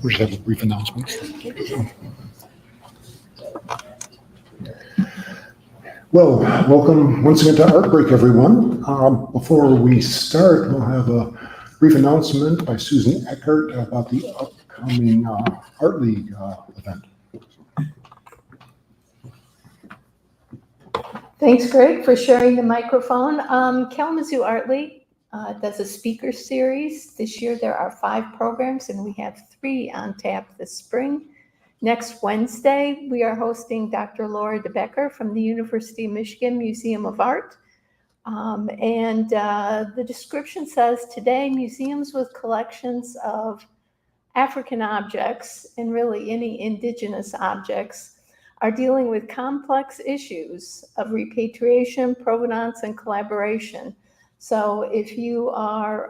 We should have a brief announcement. Well, welcome once again to ArtBreak, everyone. Before we start, we'll have a brief announcement by Susan Eckert about the upcoming Art League event. Thanks, Greg, for sharing the microphone. Kalamazoo Art League does a speaker series. This year there are 5 programs and we have 3 on tap this spring. Next Wednesday, we are hosting Dr. Laura DeBecker from the University of Michigan Museum of Art. The description says, today, museums with collections of African objects, and really any indigenous objects, are dealing with complex issues of repatriation, provenance, and collaboration. So if you are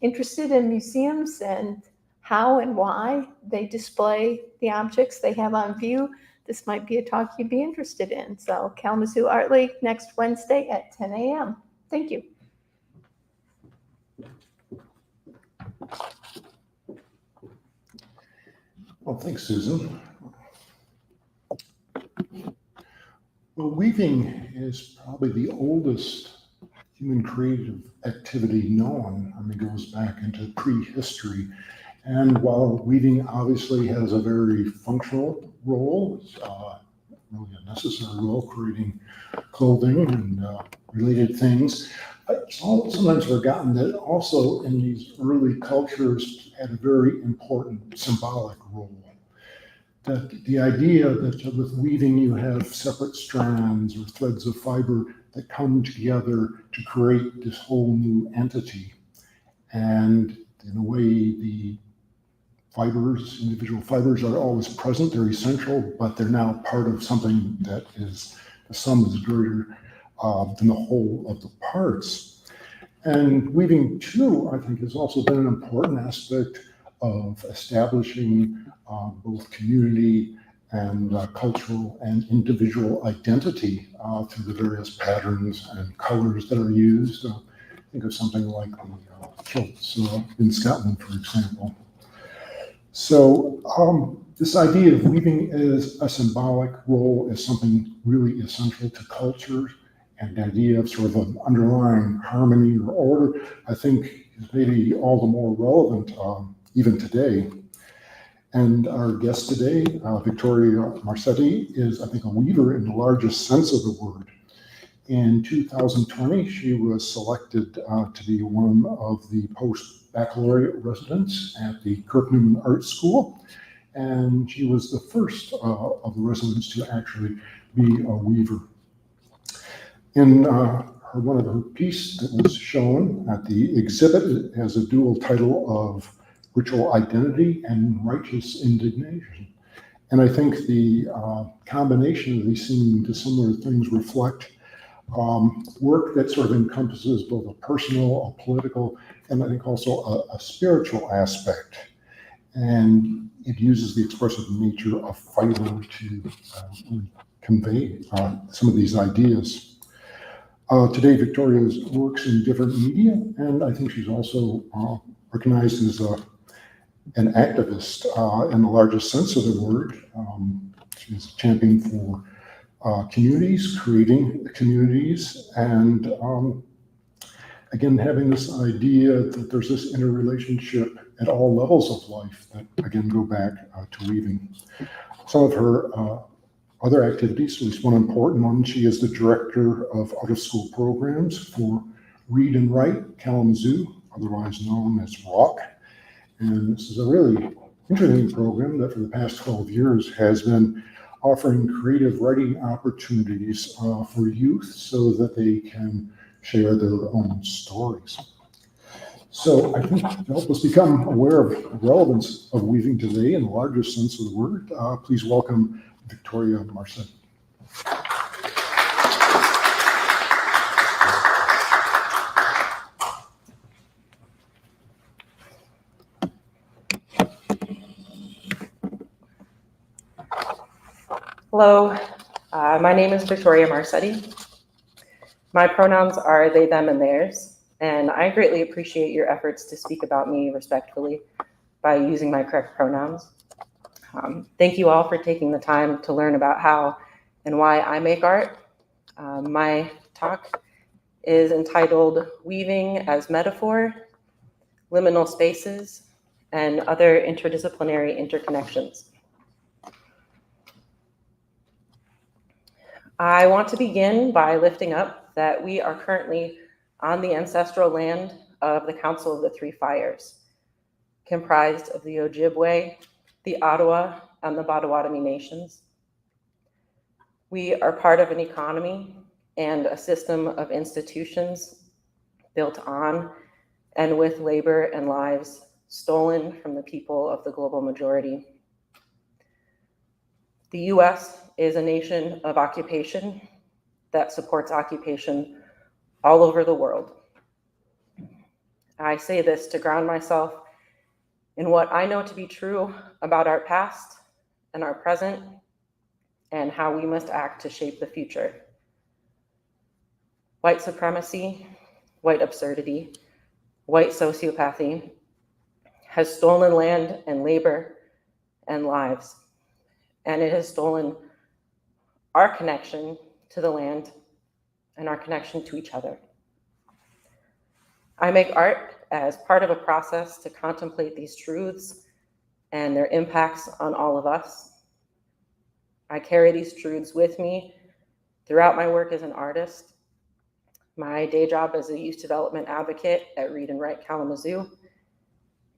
interested in museums and how and why they display the objects they have on view, this might be a talk you'd be interested in. So Kalamazoo Art League next Wednesday at 10 a.m. Thank you. Well, thanks, Susan. Well, weaving is probably the oldest human creative activity known. I mean, it goes back into prehistory. And while weaving obviously has a very functional role, it's really a necessary role, creating clothing and related things, it's sometimes forgotten that also in these early cultures had a very important symbolic role. That the idea that with weaving you have separate strands or threads of fiber that come together to create this whole new entity. And in a way, the fibers, individual fibers are always present, they're essential, but they're now part of something that is, the sum is greater than the whole of the parts. And weaving too, I think, has also been an important aspect of establishing both community and cultural and individual identity through the various patterns and colors that are used. Think of something like the kilts in Scotland, for example. So this idea of weaving as a symbolic role is something really essential to culture, and the idea of sort of an underlying harmony or order, I think, is maybe all the more relevant even today. And our guest today, Victoria Marcetti, is, I think, a weaver in the largest sense of the word. In 2020, she was selected to be one of the post-baccalaureate residents at the Kirk-Newman Art School. And she was the first of the residents to actually be a weaver. In one of her pieces that was shown at the exhibit, it has a dual title of Ritual Identity and Righteous Indignation. And I think the combination of these seeming dissimilar things reflect work that sort of encompasses both a personal, a political, and I think also a spiritual aspect. And it uses the expressive nature of fiber to really convey some of these ideas. Today, Victoria works in different media, and I think she's also recognized as an activist in the largest sense of the word. She's a champion for communities, creating communities, and again, having this idea that there's this interrelationship at all levels of life that, again, go back to weaving. Some of her other activities, at least one important one, she is the director of out-of-school programs for Read and Write Kalamazoo, otherwise known as ROC. And this is a really interesting program that for the past 12 years has been offering creative writing opportunities for youth so that they can share their own stories. So I think to help us become aware of the relevance of weaving today in the largest sense of the word, please welcome Victoria Marcetti. Hello, my name is Victoria Marcetti. My pronouns are they, them, and theirs. and I greatly appreciate your efforts to speak about me respectfully by using my correct pronouns. Thank you all for taking the time to learn about how and why I make art. My talk is entitled Weaving as Metaphor, Liminal Spaces, and Other Interdisciplinary Interconnections. I want to begin by lifting up that we are currently on the ancestral land of the Council of the Three Fires, comprised of the Ojibwe, the Ottawa, and the Potawatomi nations. We are part of an economy and a system of institutions built on and with labor and lives stolen from the people of the global majority. The US is a nation of occupation that supports occupation all over the world. I say this to ground myself in what I know to be true about our past and our present and how we must act to shape the future. White supremacy, white absurdity, white sociopathy has stolen land and labor and lives, and it has stolen our connection to the land and our connection to each other. I make art as part of a process to contemplate these truths and their impacts on all of us. I carry these truths with me throughout my work as an artist, my day job as a youth development advocate at Read and Write Kalamazoo,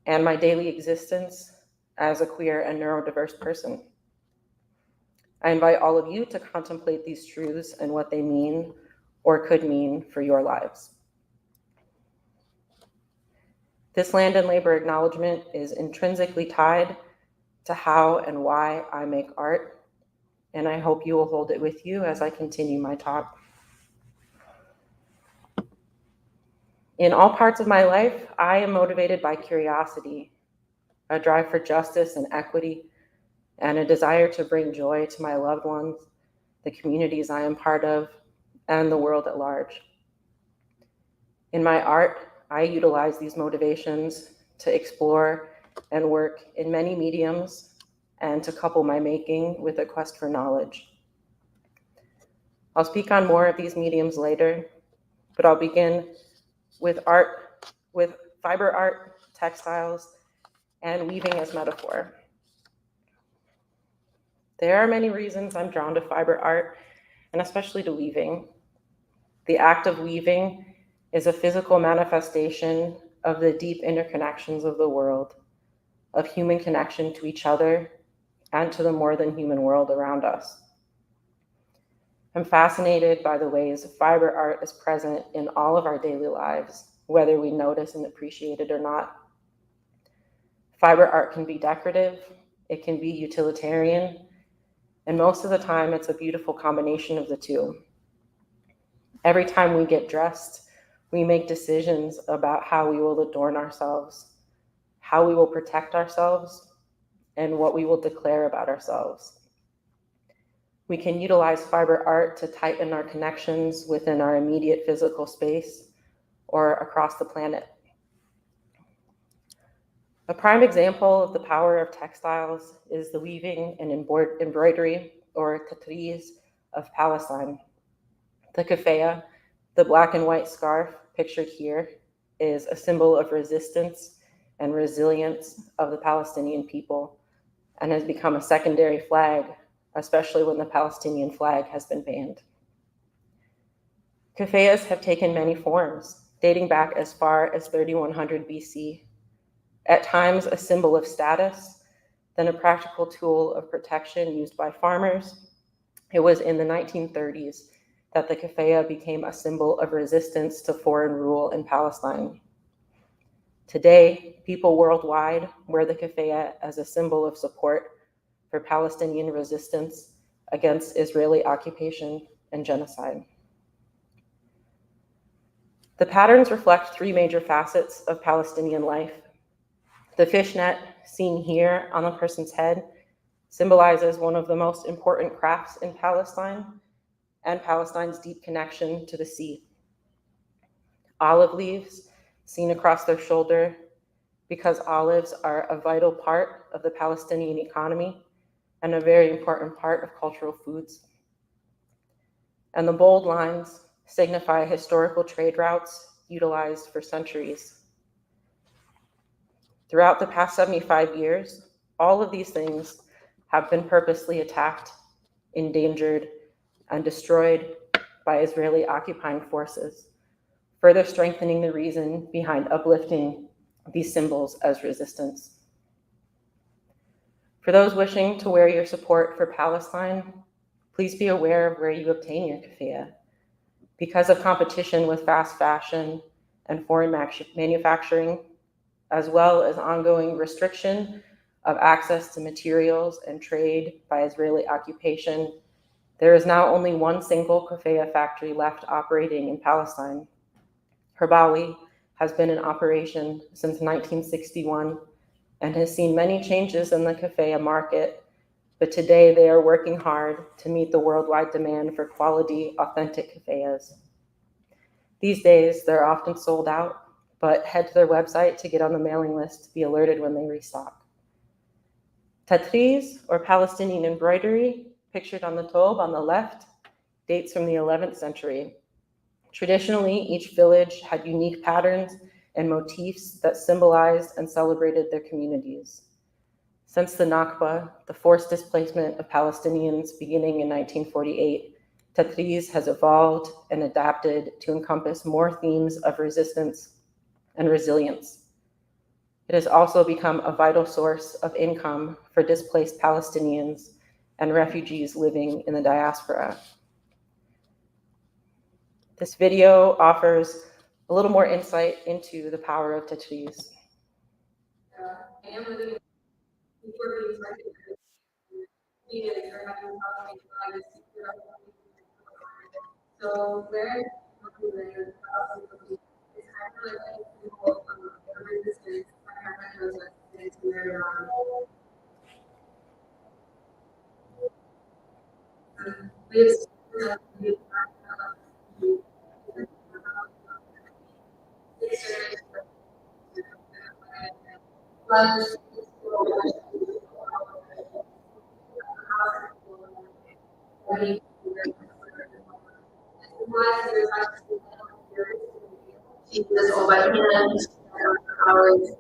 and my daily existence as a queer and neurodiverse person. I invite all of you to contemplate these truths and what they mean or could mean for your lives. This land and labor acknowledgement is intrinsically tied to how and why I make art, and I hope you will hold it with you as I continue my talk. In all parts of my life, I am motivated by curiosity, a drive for justice and equity, and a desire to bring joy to my loved ones, the communities I am part of, and the world at large. In my art, I utilize these motivations to explore and work in many mediums and to couple my making with a quest for knowledge. I'll speak on more of these mediums later, but I'll begin with art, with fiber art, textiles, and weaving as metaphor. There are many reasons I'm drawn to fiber art, and especially to weaving. The act of weaving is a physical manifestation of the deep interconnections of the world, of human connection to each other and to the more than human world around us. I'm fascinated by the ways fiber art is present in all of our daily lives, whether we notice and appreciate it or not. Fiber art can be decorative, it can be utilitarian, and most of the time it's a beautiful combination of the two. Every time we get dressed, we make decisions about how we will adorn ourselves, how we will protect ourselves, and what we will declare about ourselves. We can utilize fiber art to tighten our connections within our immediate physical space or across the planet. A prime example of the power of textiles is the weaving and embroidery, or tatrees, of Palestine. The keffiyeh, the black and white scarf pictured here, is a symbol of resistance and resilience of the Palestinian people and has become a secondary flag, especially when the Palestinian flag has been banned. Keffiyehs have taken many forms, dating back as far as 3100 BC. At times a symbol of status, then a practical tool of protection used by farmers. It was in the 1930s that the keffiyeh became a symbol of resistance to foreign rule in Palestine. Today, people worldwide wear the keffiyeh as a symbol of support for Palestinian resistance against Israeli occupation and genocide. The patterns reflect three major facets of Palestinian life. The fishnet, seen here on the person's head, symbolizes one of the most important crafts in Palestine and Palestine's deep connection to the sea. olive leaves seen across their shoulder, because olives are a vital part of the Palestinian economy and a very important part of cultural foods. And the bold lines signify historical trade routes utilized for centuries. Throughout the past 75 years, all of these things have been purposely attacked, endangered, and destroyed by Israeli occupying forces, further strengthening the reason behind uplifting these symbols as resistance. For those wishing to wear your support for Palestine, please be aware of where you obtain your keffiyeh. Because of competition with fast fashion and foreign manufacturing, as well as ongoing restriction of access to materials and trade by Israeli occupation, there is now only one single keffiyeh factory left operating in Palestine. Herbawi has been in operation since 1961 and has seen many changes in the keffiyeh market, but today they are working hard to meet the worldwide demand for quality, authentic keffiyehs. These days, they're often sold out, but head to their website to get on the mailing list to be alerted when they restock. Tatriz, or Palestinian embroidery, pictured on the tobe on the left, dates from the 11th century. Traditionally, each village had unique patterns and motifs that symbolized and celebrated their communities. Since the Nakba, the forced displacement of Palestinians beginning in 1948, Tatriz has evolved and adapted to encompass more themes of resistance and resilience. It has also become a vital source of income for displaced Palestinians and refugees living in the diaspora. This video offers a little more insight into the power of Tatriz. I am living before being started. Meetings are having problems with so where is it's kind of like people resistance. I have my nose it's very this all by hand, hours.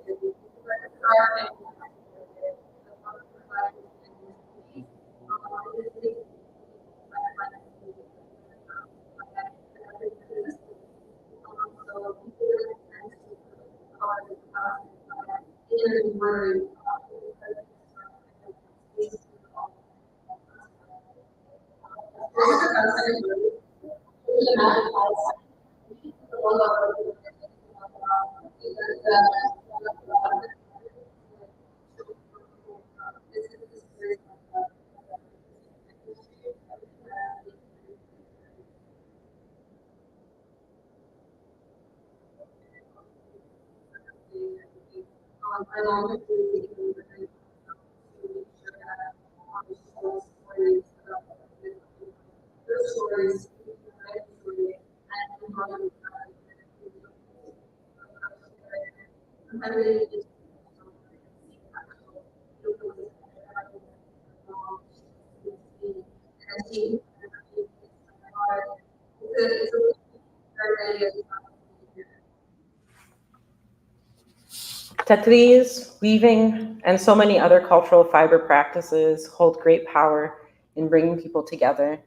Tatriz, weaving, and so many other cultural fiber practices hold great power in bringing people together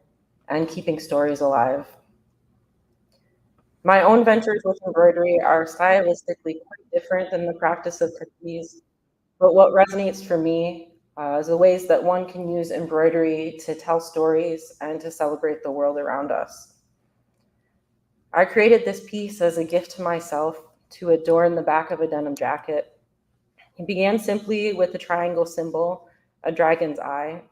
and keeping stories alive. My own ventures with embroidery are stylistically quite different than the practice of Tatriz, but what resonates for me is the ways that one can use embroidery to tell stories and to celebrate the world around us. I created this piece as a gift to myself to adorn the back of a denim jacket. It began simply with a triangle symbol, a dragon's eye.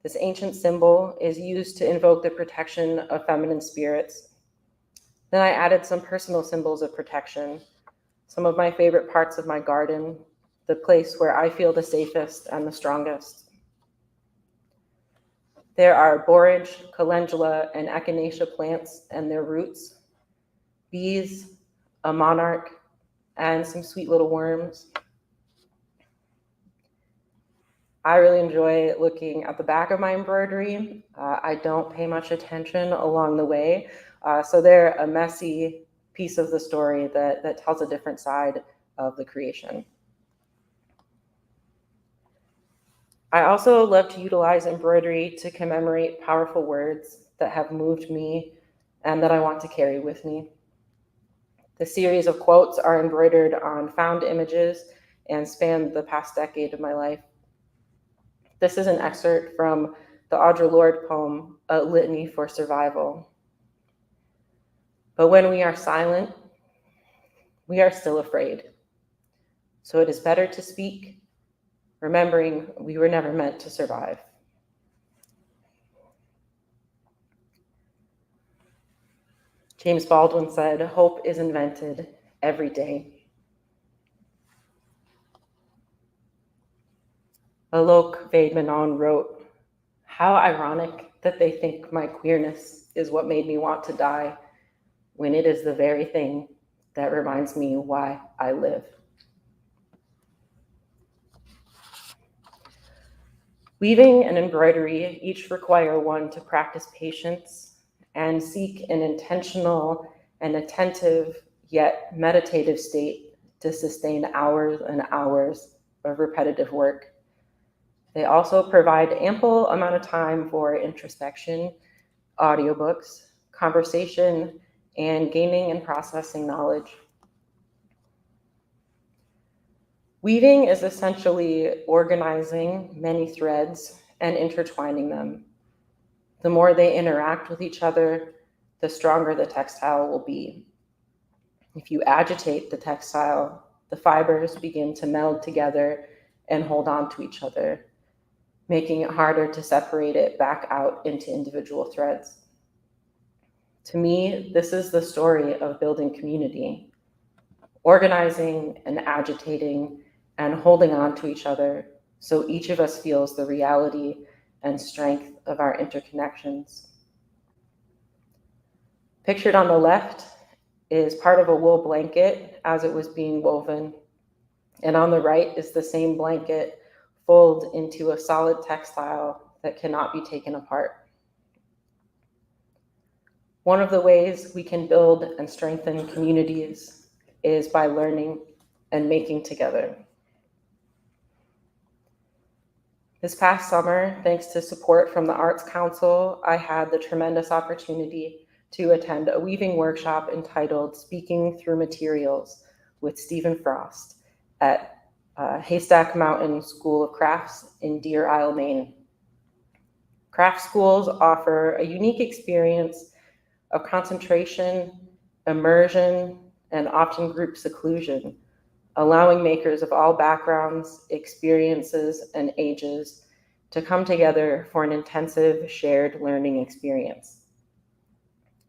This ancient symbol is used to invoke the protection of feminine spirits. Then I added some personal symbols of protection, some of my favorite parts of my garden, the place where I feel the safest and the strongest. There are borage, calendula, and echinacea plants and their roots, bees, a monarch, and some sweet little worms. I really enjoy looking at the back of my embroidery. I don't pay much attention along the way, so they're a messy piece of the story that tells a different side of the creation. I also love to utilize embroidery to commemorate powerful words that have moved me and that I want to carry with me. The series of quotes are embroidered on found images and span the past decade of my life. This is an excerpt from the Audre Lorde poem, A Litany for Survival. But when we are silent, we are still afraid. So it is better to speak, remembering we were never meant to survive. James Baldwin said, "Hope is invented every day." Alok Vaid-Menon wrote, "How ironic that they think my queerness is what made me want to die, when it is the very thing that reminds me why I live." Weaving and embroidery each require one to practice patience and seek an intentional and attentive yet meditative state to sustain hours and hours of repetitive work. They also provide ample amount of time for introspection, audiobooks, conversation, and gaining and processing knowledge. Weaving is essentially organizing many threads and intertwining them. The more they interact with each other, the stronger the textile will be. If you agitate the textile, the fibers begin to meld together and hold on to each other, making it harder to separate it back out into individual threads. To me, this is the story of building community, organizing and agitating and holding on to each other so each of us feels the reality and strength of our interconnections. Pictured on the left is part of a wool blanket as it was being woven, and on the right is the same blanket folded into a solid textile that cannot be taken apart. One of the ways we can build and strengthen communities is by learning and making together. This past summer, thanks to support from the Arts Council, I had the tremendous opportunity to attend a weaving workshop entitled Speaking Through Materials with Stephen Frost at Haystack Mountain School of Crafts in Deer Isle, Maine. Craft schools offer a unique experience of concentration, immersion, and often group seclusion, allowing makers of all backgrounds, experiences, and ages to come together for an intensive shared learning experience.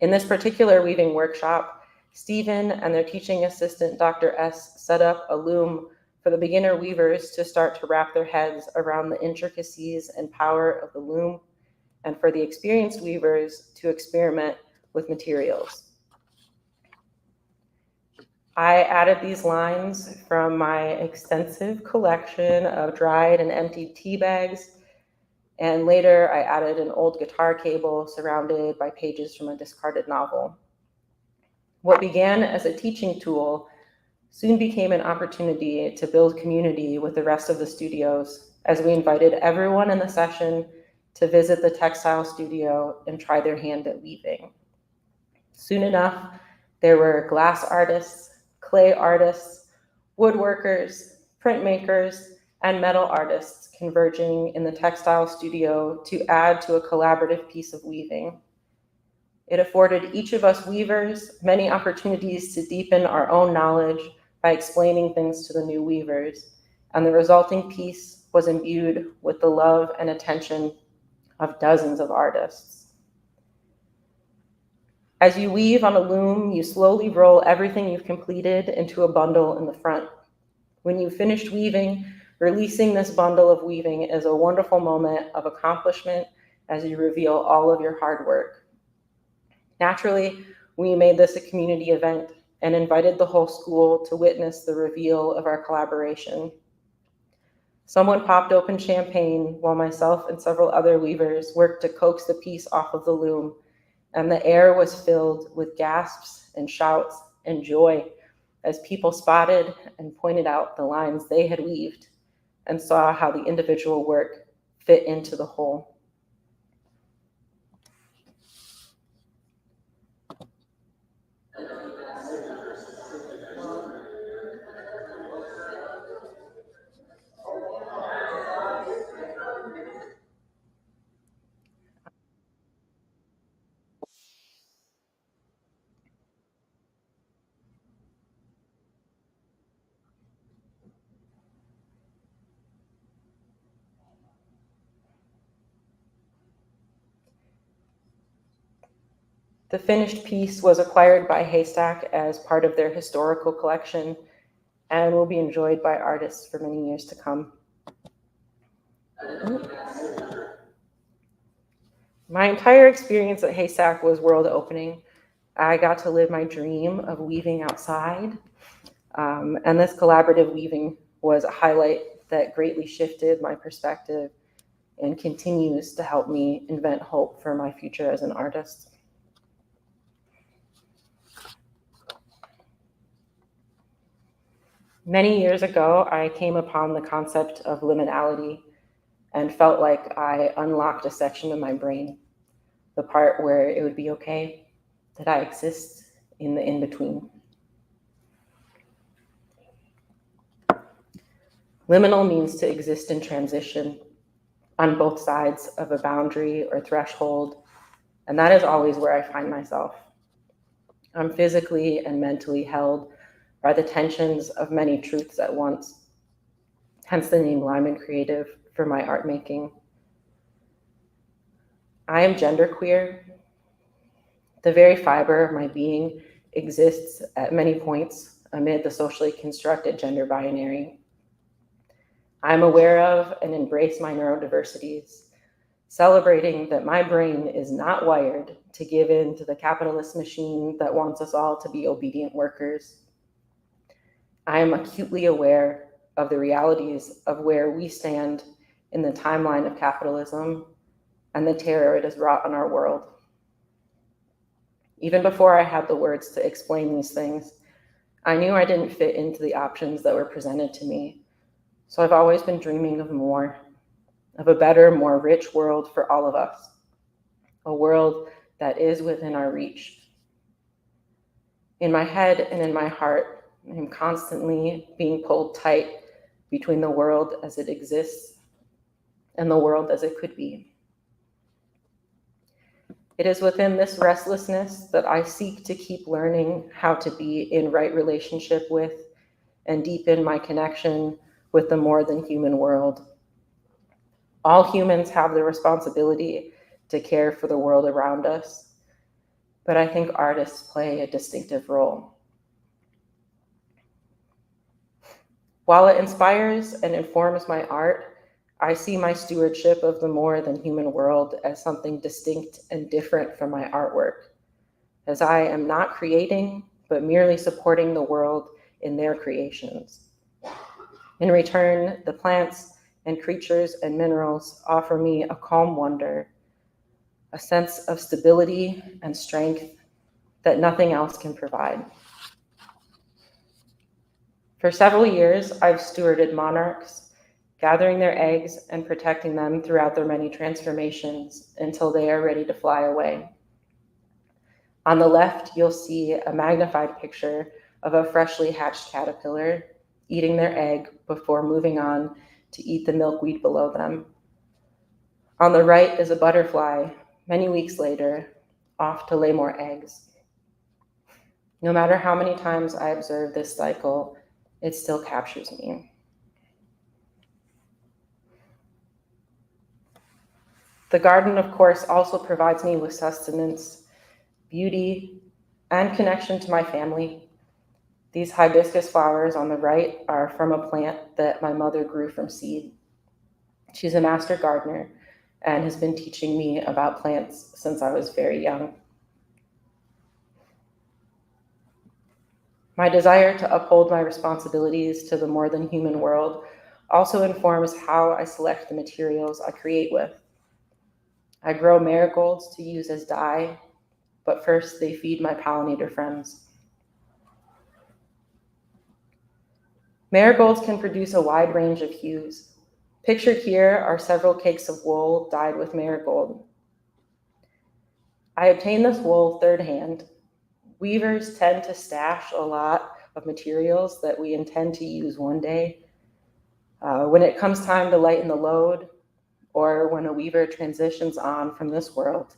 In this particular weaving workshop, Stephen and their teaching assistant, Dr. S, set up a loom for the beginner weavers to start to wrap their heads around the intricacies and power of the loom, and for the experienced weavers to experiment with materials. I added these lines from my extensive collection of dried and emptied tea bags, and later I added an old guitar cable surrounded by pages from a discarded novel. What began as a teaching tool soon became an opportunity to build community with the rest of the studios, as we invited everyone in the session to visit the textile studio and try their hand at weaving. Soon enough, there were glass artists, clay artists, woodworkers, printmakers, and metal artists converging in the textile studio to add to a collaborative piece of weaving. It afforded each of us weavers many opportunities to deepen our own knowledge by explaining things to the new weavers, and the resulting piece was imbued with the love and attention of dozens of artists. As you weave on a loom, you slowly roll everything you've completed into a bundle in the front. When you've finished weaving, releasing this bundle of weaving is a wonderful moment of accomplishment as you reveal all of your hard work. Naturally, we made this a community event, and invited the whole school to witness the reveal of our collaboration. Someone popped open champagne while myself and several other weavers worked to coax the piece off of the loom, and the air was filled with gasps and shouts and joy as people spotted and pointed out the lines they had weaved and saw how the individual work fit into the whole. The finished piece was acquired by Haystack as part of their historical collection and will be enjoyed by artists for many years to come. My entire experience at Haystack was world opening. I got to live my dream of weaving outside, and this collaborative weaving was a highlight that greatly shifted my perspective and continues to help me invent hope for my future as an artist. Many years ago, I came upon the concept of liminality and felt like I unlocked a section of my brain, the part where it would be okay that I exist in the in-between. Liminal means to exist in transition on both sides of a boundary or threshold, and that is always where I find myself. I'm physically and mentally held by the tensions of many truths at once, hence the name Lïmen Creative for my art making. I am genderqueer. The very fiber of my being exists at many points amid the socially constructed gender binary. I'm aware of and embrace my neurodiversities, celebrating that my brain is not wired to give in to the capitalist machine that wants us all to be obedient workers. I am acutely aware of the realities of where we stand in the timeline of capitalism and the terror it has wrought on our world. Even before I had the words to explain these things, I knew I didn't fit into the options that were presented to me. So I've always been dreaming of more, of a better, more rich world for all of us, a world that is within our reach. In my head and in my heart, I'm constantly being pulled tight between the world as it exists and the world as it could be. It is within this restlessness that I seek to keep learning how to be in right relationship with and deepen my connection with the more than human world. All humans have the responsibility to care for the world around us, but I think artists play a distinctive role. While it inspires and informs my art, I see my stewardship of the more than human world as something distinct and different from my artwork, as I am not creating, but merely supporting the world in their creations. In return, the plants and creatures and minerals offer me a calm wonder, a sense of stability and strength that nothing else can provide. For several years, I've stewarded monarchs, gathering their eggs and protecting them throughout their many transformations until they are ready to fly away. On the left, you'll see a magnified picture of a freshly hatched caterpillar eating their egg before moving on to eat the milkweed below them. On the right is a butterfly, many weeks later, off to lay more eggs. No matter how many times I observe this cycle, it still captures me. The garden, of course, also provides me with sustenance, beauty, and connection to my family. These hibiscus flowers on the right are from a plant that my mother grew from seed. She's a master gardener and has been teaching me about plants since I was very young. My desire to uphold my responsibilities to the more than human world also informs how I select the materials I create with. I grow marigolds to use as dye, but first they feed my pollinator friends. Marigolds can produce a wide range of hues. Pictured here are several cakes of wool dyed with marigold. I obtained this wool third hand. Weavers tend to stash a lot of materials that we intend to use one day. When it comes time to lighten the load, or when a weaver transitions on from this world,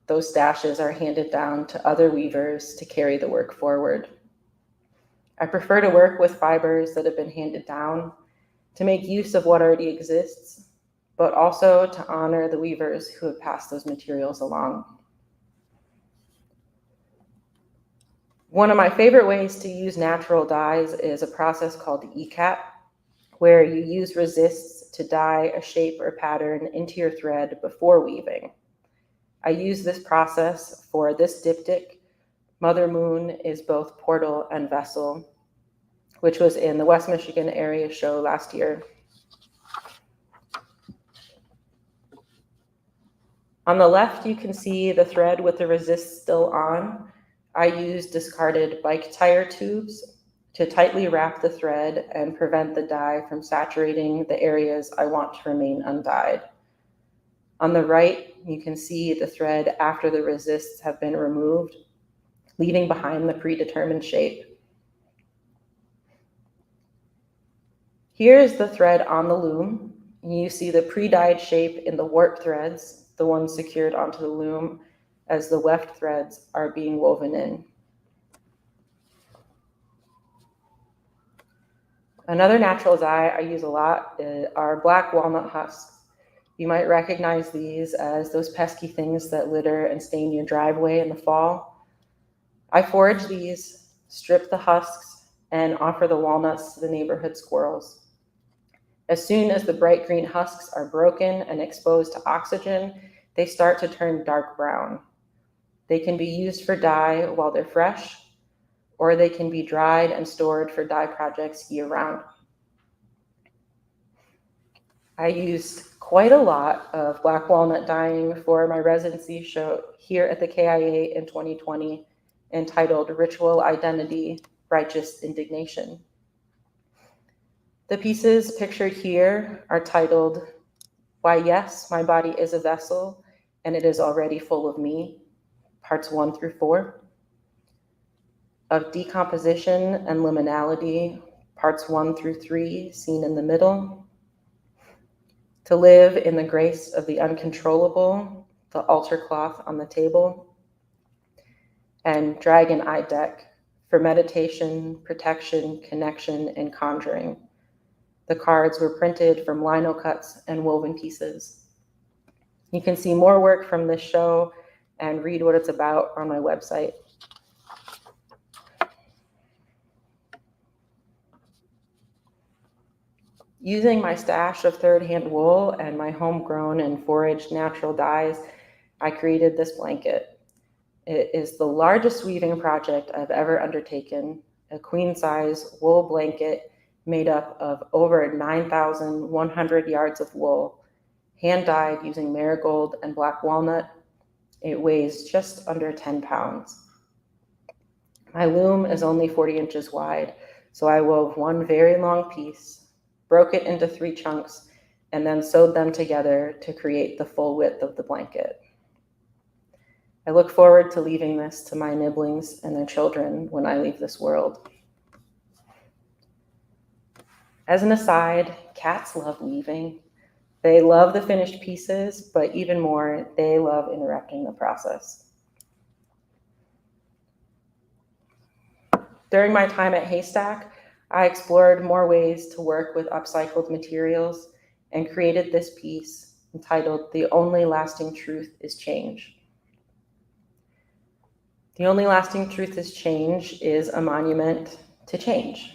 those stashes are handed down to other weavers to carry the work forward. I prefer to work with fibers that have been handed down to make use of what already exists, but also to honor the weavers who have passed those materials along. One of my favorite ways to use natural dyes is a process called ECAP, where you use resists to dye a shape or pattern into your thread before weaving. I use this process for this diptych. Mother Moon is both portal and vessel, which was in the West Michigan area show last year. On the left, you can see the thread with the resist still on. I used discarded bike tire tubes to tightly wrap the thread and prevent the dye from saturating the areas I want to remain undyed. On the right, you can see the thread after the resists have been removed, leaving behind the predetermined shape. Here is the thread on the loom. You see the pre-dyed shape in the warp threads, the ones secured onto the loom, as the weft threads are being woven in. Another natural dye I use a lot are black walnut husks. You might recognize these as those pesky things that litter and stain your driveway in the fall. I forage these, strip the husks, and offer the walnuts to the neighborhood squirrels. As soon as the bright green husks are broken and exposed to oxygen, they start to turn dark brown. They can be used for dye while they're fresh, or they can be dried and stored for dye projects year-round. I used quite a lot of black walnut dyeing for my residency show here at the KIA in 2020, entitled Ritual Identity, Righteous Indignation. The pieces pictured here are titled, Why Yes, My Body is a Vessel, and It is Already Full of Me, parts 1 through 4. Of Decomposition and Liminality, parts 1 through 3, seen in the middle. To Live in the Grace of the Uncontrollable, the altar cloth on the table. And Dragon Eye Deck, for meditation, protection, connection, and conjuring. The cards were printed from lino cuts and woven pieces. You can see more work from this show and read what it's about on my website. Using my stash of third-hand wool and my homegrown and foraged natural dyes, I created this blanket. It is the largest weaving project I've ever undertaken, a queen-size wool blanket made up of over 9,100 yards of wool, hand-dyed using marigold and black walnut. It weighs just under 10 pounds. My loom is only 40 inches wide, so I wove one very long piece, broke it into 3 chunks, and then sewed them together to create the full width of the blanket. I look forward to leaving this to my nibblings and their children when I leave this world. As an aside, cats love weaving. They love the finished pieces, but even more, they love interrupting the process. During my time at Haystack, I explored more ways to work with upcycled materials and created this piece entitled The Only Lasting Truth is Change. The only lasting truth is change is a monument to change.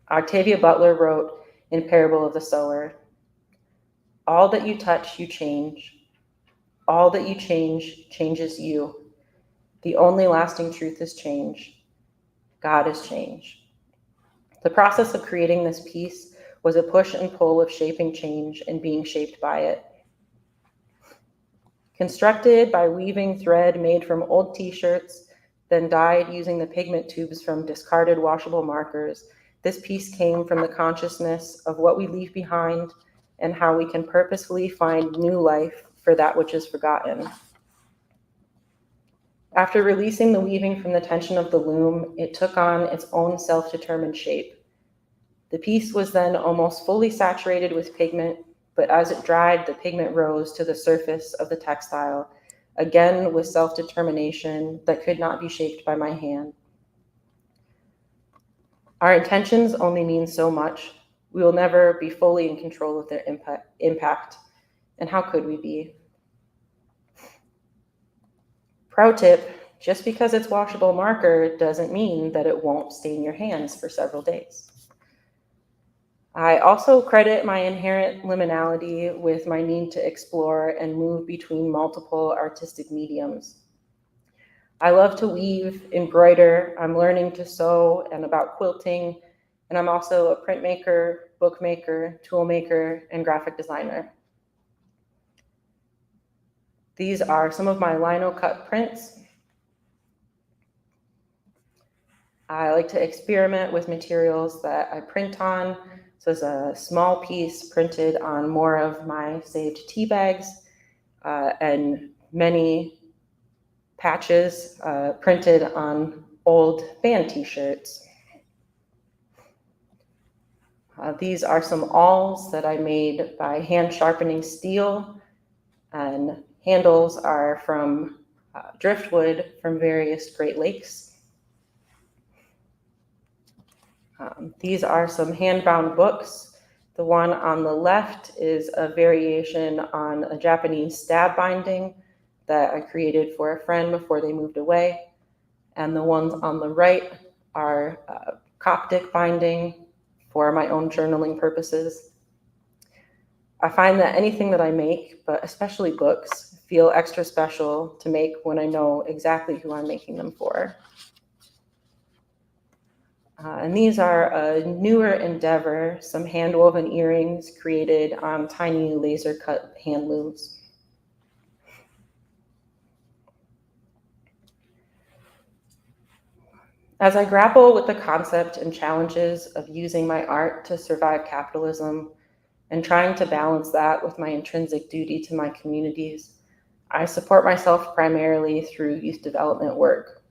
Octavia Butler wrote in Parable of the Sower, all that you touch, you change. All that you change changes you. The only lasting truth is change. God is change. The process of creating this piece was a push and pull of shaping change and being shaped by it. Constructed by weaving thread made from old t-shirts, then dyed using the pigment tubes from discarded washable markers, this piece came from the consciousness of what we leave behind and how we can purposefully find new life for that which is forgotten. After releasing the weaving from the tension of the loom, it took on its own self-determined shape. The piece was then almost fully saturated with pigment, but as it dried, the pigment rose to the surface of the textile, again with self-determination that could not be shaped by my hand. Our intentions only mean so much. We will never be fully in control of their impact, and how could we be? Pro tip, just because it's washable marker doesn't mean that it won't stain your hands for several days. I also credit my inherent liminality with my need to explore and move between multiple artistic mediums. I love to weave, embroider, I'm learning to sew and about quilting, and I'm also a printmaker, bookmaker, toolmaker, and graphic designer. These are some of my lino cut prints. I like to experiment with materials that I print on. So it's a small piece printed on more of my saved tea bags and many patches printed on old band t-shirts. These are some awls that I made by hand sharpening steel, and handles are from driftwood from various Great Lakes. These are some hand-bound books. The one on the left is a variation on a Japanese stab binding that I created for a friend before they moved away. And the ones on the right are Coptic binding for my own journaling purposes. I find that anything that I make, but especially books, feel extra special to make when I know exactly who I'm making them for. And these are a newer endeavor, some hand-woven earrings created on tiny laser-cut hand looms. As I grapple with the concept and challenges of using my art to survive capitalism and trying to balance that with my intrinsic duty to my communities, I support myself primarily through youth development work.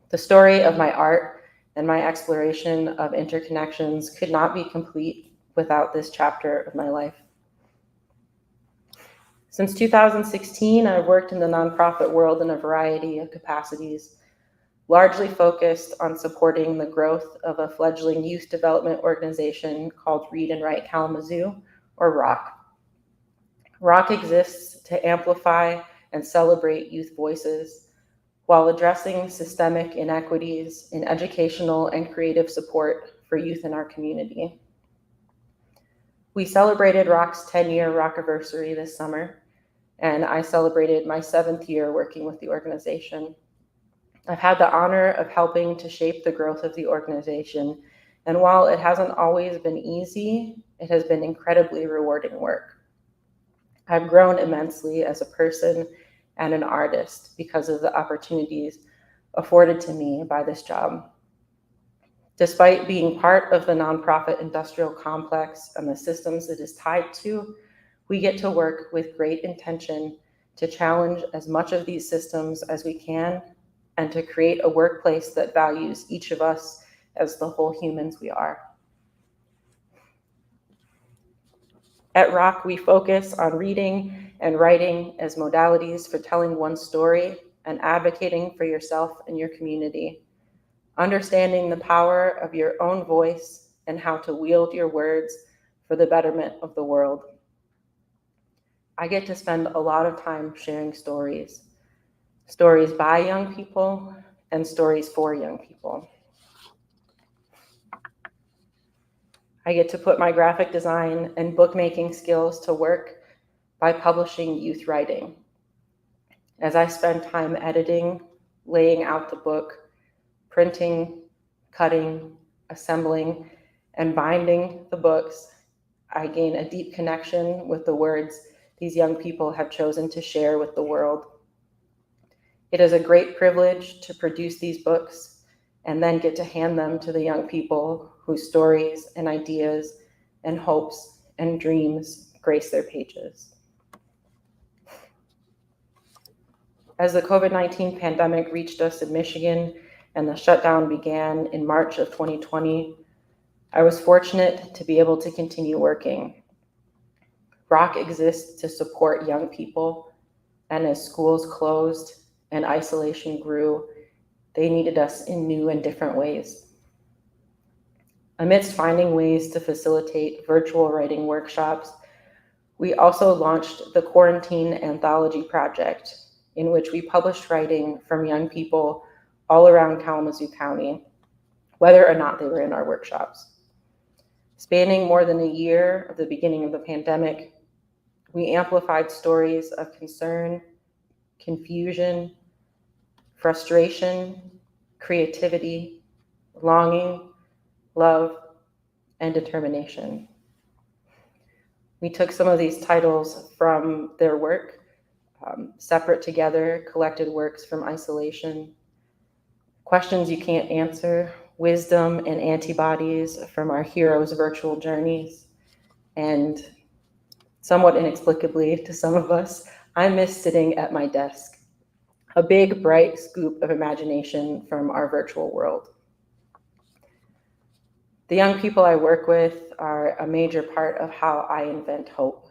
The story of my art and my exploration of interconnections could not be complete without this chapter of my life. Since 2016, I've worked in the nonprofit world in a variety of capacities, largely focused on supporting the growth of a fledgling youth development organization called Read and Write Kalamazoo, or ROC. ROC exists to amplify and celebrate youth voices while addressing systemic inequities in educational and creative support for youth in our community. We celebrated ROC's 10-year ROCiversary this summer, and I celebrated my 7th year working with the organization. I've had the honor of helping to shape the growth of the organization, and while it hasn't always been easy, it has been incredibly rewarding work. I've grown immensely as a person and an artist because of the opportunities afforded to me by this job. Despite being part of the nonprofit industrial complex and the systems it is tied to, we get to work with great intention to challenge as much of these systems as we can and to create a workplace that values each of us as the whole humans we are. At ROC, we focus on reading and writing as modalities for telling one's story and advocating for yourself and your community, understanding the power of your own voice and how to wield your words for the betterment of the world. I get to spend a lot of time sharing stories by young people and stories for young people. I get to put my graphic design and bookmaking skills to work by publishing youth writing. As I spend time editing, laying out the book, printing, cutting, assembling, and binding the books, I gain a deep connection with the words these young people have chosen to share with the world. It is a great privilege to produce these books and then get to hand them to the young people whose stories and ideas and hopes and dreams grace their pages. As the COVID-19 pandemic reached us in Michigan and the shutdown began in March of 2020, I was fortunate to be able to continue working. ROC exists to support young people, and as schools closed and isolation grew, they needed us in new and different ways. Amidst finding ways to facilitate virtual writing workshops, we also launched the Quarantine Anthology Project, in which we published writing from young people all around Kalamazoo County, whether or not they were in our workshops. Spanning more than a year of the beginning of the pandemic, we amplified stories of concern, confusion, frustration, creativity, longing, love, and determination. We took some of these titles from their work, Separate Together, Collected Works from Isolation, Questions You Can't Answer, Wisdom and Antibodies from Our Heroes' Virtual Journeys, and somewhat inexplicably to some of us, I miss sitting at my desk, a big, bright scoop of imagination from our virtual world. The young people I work with are a major part of how I invent hope.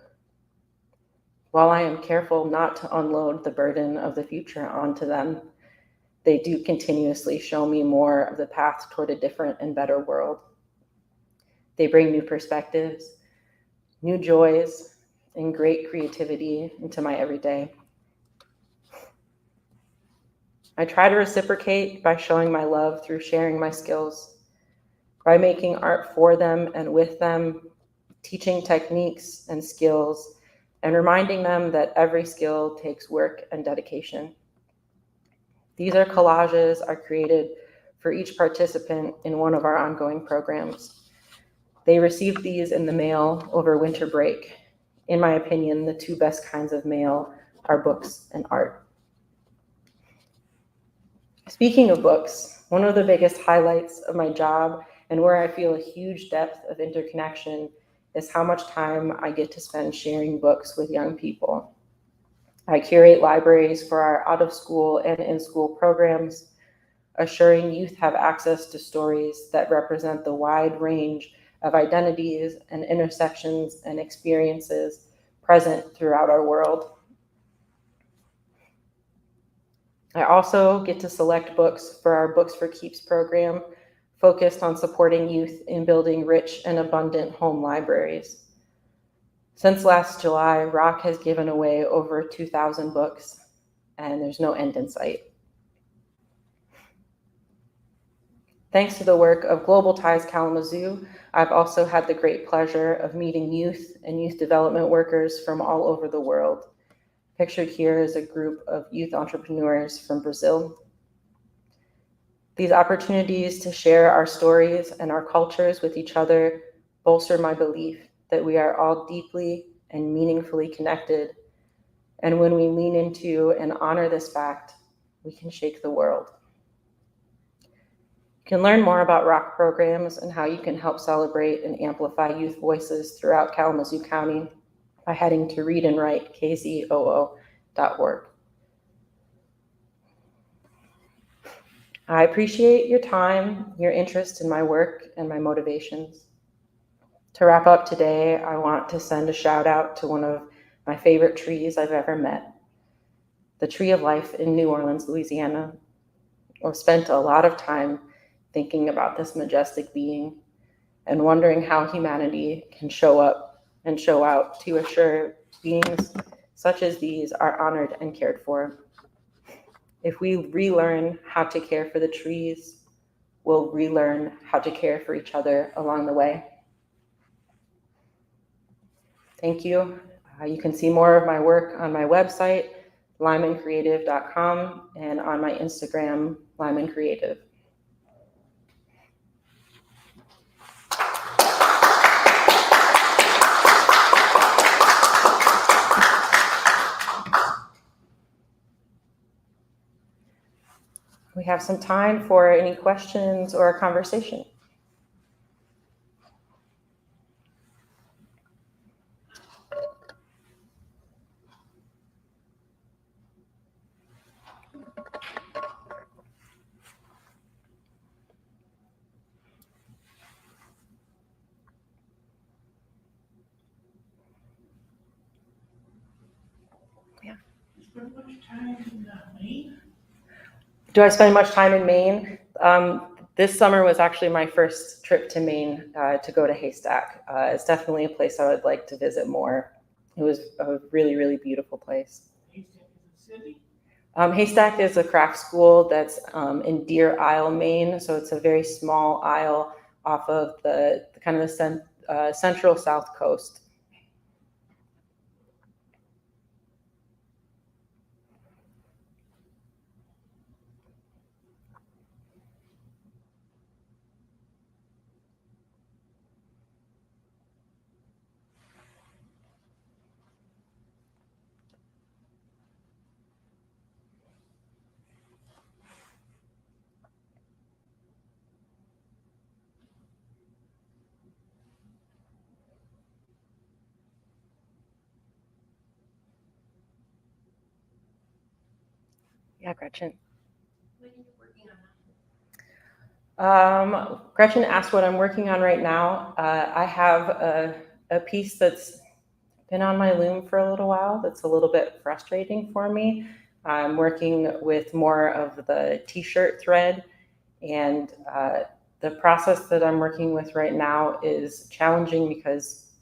While I am careful not to unload the burden of the future onto them, they do continuously show me more of the path toward a different and better world. They bring new perspectives, new joys, and great creativity into my everyday. I try to reciprocate by showing my love through sharing my skills, by making art for them and with them, teaching techniques and skills, and reminding them that every skill takes work and dedication. These are collages are created for each participant in one of our ongoing programs. They received these in the mail over winter break. In my opinion, the two best kinds of mail are books and art. Speaking of books, one of the biggest highlights of my job and where I feel a huge depth of interconnection is how much time I get to spend sharing books with young people. I curate libraries for our out-of-school and in-school programs, assuring youth have access to stories that represent the wide range of identities and intersections and experiences present throughout our world. I also get to select books for our Books for Keeps program, focused on supporting youth in building rich and abundant home libraries. Since last July, ROC has given away over 2,000 books, and there's no end in sight. Thanks to the work of Global Ties Kalamazoo, I've also had the great pleasure of meeting youth and youth development workers from all over the world. Pictured here is a group of youth entrepreneurs from Brazil. These opportunities to share our stories and our cultures with each other bolster my belief that we are all deeply and meaningfully connected. And when we lean into and honor this fact, we can shake the world. You can learn more about ROC programs and how you can help celebrate and amplify youth voices throughout Kalamazoo County by heading to readandwritekzoo.org. I appreciate your time, your interest in my work, and my motivations. To wrap up today, I want to send a shout out to one of my favorite trees I've ever met, the Tree of Life in New Orleans, Louisiana. I've spent a lot of time thinking about this majestic being and wondering how humanity can show up and show out to assure beings such as these are honored and cared for. If we relearn how to care for the trees, we'll relearn how to care for each other along the way. Thank you. You can see more of my work on my website, limencreative.com, and on my Instagram, Lïmen Creative. have some time for any questions or a conversation. Do I spend much time in Maine? This summer was actually my first trip to Maine to go to Haystack. It's definitely a place I would like to visit more. It was a really, really beautiful place. Haystack is a craft school that's in Deer Isle, Maine. So it's a very small isle off of the kind of the central south coast. Yeah, Gretchen. What are you working on? Gretchen asked what I'm working on right now. I have a piece that's been on my loom for a little while that's a little bit frustrating for me. I'm working with more of the t-shirt thread, and the process that I'm working with right now is challenging because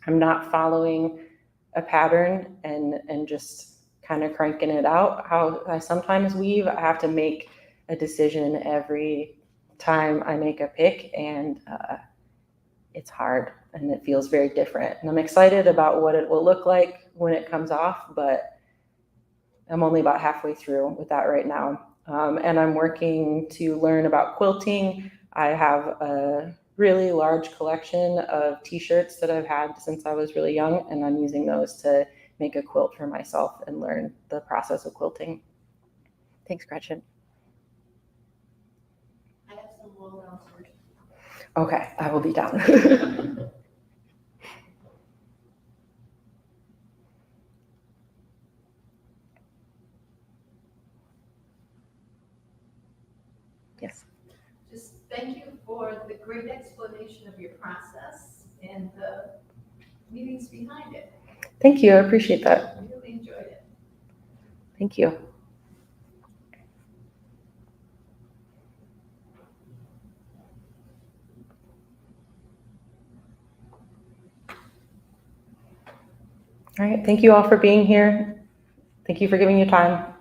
I'm not following a pattern and just kind of cranking it out. How I sometimes weave, I have to make a decision every time I make a pick, and it's hard and it feels very different. And I'm excited about what it will look like when it comes off, but I'm only about halfway through with that right now. And I'm working to learn about quilting. I have a really large collection of t-shirts that I've had since I was really young, and I'm using those to make a quilt for myself and learn the process of quilting. Thanks, Gretchen. I have some wool downstairs. Okay, I will be down. Yes. Just thank you for the great explanation of your process and the meanings behind it. Thank you. I appreciate that. I really enjoyed it. Thank you. All right. Thank you all for being here. Thank you for giving your time.